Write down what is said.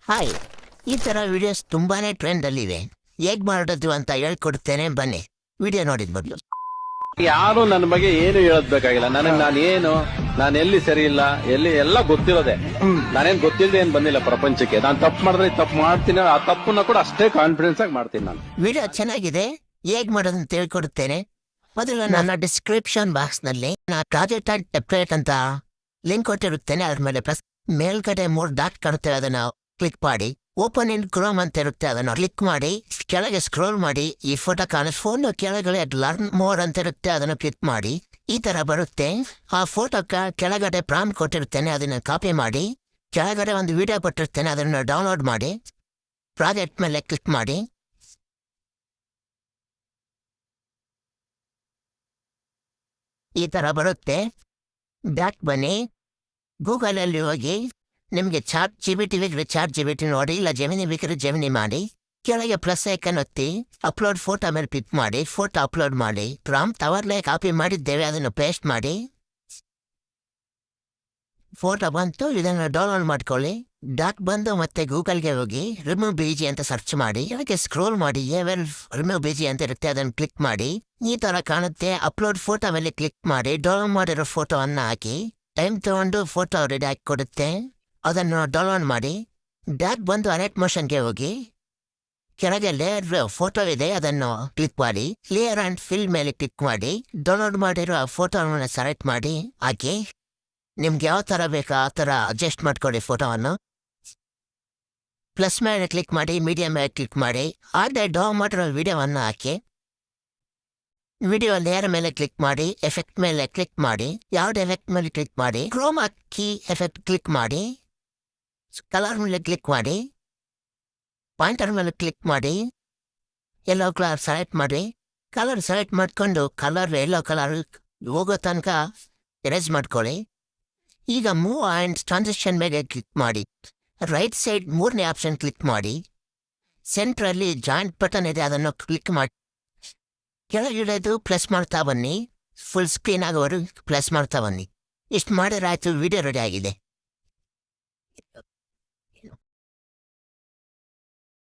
Hi, ಈ ಥರ videos ತುಂಬಾನೇ ಟ್ರೆಂಡಲ್ಲಿವೆ. ಹೇಗೆ ಮಾಡೋದು ಅಂತ ಹೇಳ್ಕೊಡ್ತೇನೆ, ಬನ್ನಿ ವಿಡಿಯೋ ನೋಡಿದ ಬದಲು. ಯಾರು ನನ್ನ ಬಗ್ಗೆ ಏನು ಹೇಳೋದ್ಬೇಕಾಗಿಲ್ಲ. ನಾನು ಎಲ್ಲಿ ಸರಿ ಇಲ್ಲ, ಎಲ್ಲಿ ಎಲ್ಲ ಗೊತ್ತಿರೋದೆ. ನಾನೇನ್ ಗೊತ್ತಿಲ್ಲದೆ ಏನ್ ಬಂದಿಲ್ಲ ಪ್ರಪಂಚಕ್ಕೆ. ನಾನು ತಪ್ಪು ಮಾಡಿದ್ರೆ ತಪ್ಪು ಮಾಡ್ತೀನಿ, ಆ ತಪ್ಪನ್ನ ಕೂಡ ಅಷ್ಟೇ ಕಾನ್ಫಿಡೆನ್ಸ್ ಆಗಿ ಮಾಡ್ತೀನಿ ನಾನು. ವಿಡಿಯೋ ಚೆನ್ನಾಗಿದೆ, ಹೇಗೆ ಮಾಡೋದು ಅಂತ ಹೇಳ್ಕೊಡುತ್ತೇನೆ. ಮೊದಲು ನನ್ನ ಡಿಸ್ಕ್ರಿಪ್ಷನ್ ಬಾಕ್ಸ್ ನಲ್ಲಿ ಪ್ರಾಜೆಕ್ಟ್ ಅಂಡ್ ಟೆಂಪ್ಲೇಟ್ ಅಂತ ಲಿಂಕ್ ಕೊಟ್ಟಿರುತ್ತೇನೆ. ಅದ್ರ ಮೇಲೆ ಪ್ಲಸ್ ಮೇಲ್ಗಡೆ 3 ಡಾಟ್ ಕಾಣುತ್ತೆ, ಅದನ್ನ ಕ್ಲಿಕ್ ಮಾಡಿ. ಓಪನ್ ಇನ್ ಕ್ರೋಮ್ ಅಂತ ಇರುತ್ತೆ, ಅದನ್ನು ಕ್ಲಿಕ್ ಮಾಡಿ. ಕೆಳಗೆ ಸ್ಕ್ರೋಲ್ ಮಾಡಿ, ಈ ಫೋಟೋ ಫೋನ್ ಕೆಳಗಡೆ ಲರ್ನ್ ಮೋರ್ ಅಂತ ಇರುತ್ತೆ, ಅದನ್ನು ಕ್ಲಿಕ್ ಮಾಡಿ. ಈ ತರ ಬರುತ್ತೆ. ಆ ಫೋಟೋಕ್ಕೆ ಕೆಳಗಡೆ ಪ್ರಾಂಪ್ಟ್ ಕೊಟ್ಟಿರುತ್ತೇನೆ, ಅದನ್ನ ಕಾಪಿ ಮಾಡಿ. ಕೆಳಗಡೆ ಒಂದು ವಿಡಿಯೋ ಕೊಟ್ಟಿರ್ತೇನೆ, ಅದನ್ನು ಡೌನ್ಲೋಡ್ ಮಾಡಿ. ಪ್ರಾಜೆಕ್ಟ್ ಮೇಲೆ ಕ್ಲಿಕ್ ಮಾಡಿ. ಈ ತರ ಬರುತ್ತೆ. ಬ್ಯಾಕ್ ಬನ್ನಿ. ಗೂಗಲಲ್ಲಿ ಹೋಗಿ ನಿಮಗೆ ಚಾಟ್ ಜಿಬಿಟಿ ಬೇಕಿದ್ರೆ ಚಾಟ್ ಜಿಬಿಟಿ ನೋಡಿ, ಇಲ್ಲ ಜೆಮಿನಿ ಬೇಕಿದ್ರೆ ಜೆಮಿನಿ ಮಾಡಿ. ಕೆಳಗೆ ಪ್ಲಸ್ ಐಕನ್ ಒತ್ತಿ ಅಪ್ಲೋಡ್ ಫೋಟೋ ಮೇಲೆ ಕ್ಲಿಕ್ ಮಾಡಿ. ಫೋಟೋ ಅಪ್ಲೋಡ್ ಮಾಡಿ. ಪ್ರಾಂಪ್ಟ್ ಅವರ್ಲೇ ಕಾಪಿ ಮಾಡಿದ್ದೇವೆ, ಅದನ್ನು ಪೇಸ್ಟ್ ಮಾಡಿ. ಫೋಟೋ ಬಂತು, ಇದನ್ನು ಡೌನ್ಲೋಡ್ ಮಾಡ್ಕೊಳ್ಳಿ. ಡಾಕ್ ಬಂದು ಮತ್ತೆ ಗೂಗಲ್ಗೆ ಹೋಗಿ ರಿಮೂವ್ ಬಿಜಿ ಅಂತ ಸರ್ಚ್ ಮಾಡಿ. ಕೆಳಗೆ ಸ್ಕ್ರೋಲ್ ಮಾಡಿ, ರಿಮೂವ್ ಬಿಜಿ ಅಂತ ಇರುತ್ತೆ, ಅದನ್ನು ಕ್ಲಿಕ್ ಮಾಡಿ. ಈ ತರ ಕಾಣುತ್ತೆ. ಅಪ್ಲೋಡ್ ಫೋಟೋ ಮೇಲೆ ಕ್ಲಿಕ್ ಮಾಡಿ. ಡೌನ್ಲೋಡ್ ಮಾಡಿರೋ ಫೋಟೋವನ್ನು ಹಾಕಿ. ಟೈಮ್ ತಗೊಂಡು ಫೋಟೋ ರೆಡಿ ಹಾಕಿ ಕೊಡುತ್ತೆ, ಅದನ್ನು ಡೌನ್ಲೋಡ್ ಮಾಡಿ. ಡಾಕ್ ಬಂದು ಅನೆಟ್ ಮೋಷನ್ಗೆ ಹೋಗಿ ಕೆಳಗೆ ಲೇಯರ್ ಫೋಟೋ ಇದೆ, ಅದನ್ನು ಕ್ಲಿಕ್ ಮಾಡಿ. ಲೇಯರ್ ಅಂಡ್ ಫಿಲ್ ಮೇಲೆ ಕ್ಲಿಕ್ ಮಾಡಿ. ಡೌನ್ಲೋಡ್ ಮಾಡಿರೋ ಫೋಟೋವನ್ನು ಸೆಲೆಕ್ಟ್ ಮಾಡಿ ಹಾಕಿ. ನಿಮ್ಗೆ ಯಾವ ಥರ ಬೇಕೋ ಆ ಥರ ಅಡ್ಜಸ್ಟ್ ಮಾಡ್ಕೊಳ್ಳಿ ಫೋಟೋವನ್ನು. ಪ್ಲಸ್ ಮೇಲೆ ಕ್ಲಿಕ್ ಮಾಡಿ, ಮೀಡಿಯಂ ಮೇಲೆ ಕ್ಲಿಕ್ ಮಾಡಿ. ಆದ್ರೆ ಡೌನ್ ಮಾಡಿರೋ ವಿಡಿಯೋವನ್ನು ಹಾಕಿ. ವಿಡಿಯೋ ಲೇಯರ್ ಮೇಲೆ ಕ್ಲಿಕ್ ಮಾಡಿ. ಎಫೆಕ್ಟ್ ಮೇಲೆ ಕ್ಲಿಕ್ ಮಾಡಿ. ಯಾವ್ದು ಎಫೆಕ್ಟ್ ಮೇಲೆ ಕ್ಲಿಕ್ ಮಾಡಿ. ಕ್ರೋಮಾ ಕೀ ಎಫೆಕ್ಟ್ ಕ್ಲಿಕ್ ಮಾಡಿ. ಕಲರ್ ಮೇಲೆ ಕ್ಲಿಕ್ ಮಾಡಿ. ಪಾಯಿಂಟರ್ ಮೇಲೆ ಕ್ಲಿಕ್ ಮಾಡಿ. ಯೆಲ್ಲೋ ಕಲರ್ ಸೆಲೆಕ್ಟ್ ಮಾಡಿ. ಕಲರ್ ಸೆಲೆಕ್ಟ್ ಮಾಡ್ಕೊಂಡು ಯೆಲ್ಲೋ ಕಲರ್ ಹೋಗೋ ತನಕ ಎರೇಸ್ ಮಾಡ್ಕೊಳ್ಳಿ. ಈಗ ಮೂವ್ ಆ್ಯಂಡ್ ಟ್ರಾನ್ಸಿಷನ್ ಮೇಲೆ ಕ್ಲಿಕ್ ಮಾಡಿ. ರೈಟ್ ಸೈಡ್ 3ನೇ ಆಪ್ಷನ್ ಕ್ಲಿಕ್ ಮಾಡಿ. ಸೆಂಟ್ರಲ್ಲಿ ಜಾಯಿಂಟ್ ಬಟನ್ ಇದೆ, ಅದನ್ನು ಕ್ಲಿಕ್ ಮಾಡಿ. ಕೆಳಗಿಡೋದು ಪ್ಲಸ್ ಮಾಡ್ತಾ ಬನ್ನಿ. ಫುಲ್ ಸ್ಕ್ರೀನ್ ಆಗೋರು ಪ್ಲಸ್ ಮಾಡ್ತಾ ಬನ್ನಿ. ಇಷ್ಟು ಮಾಡಿರಾಯ್ತು, ವಿಡಿಯೋ ರೆಡಿ ಆಗಿದೆ.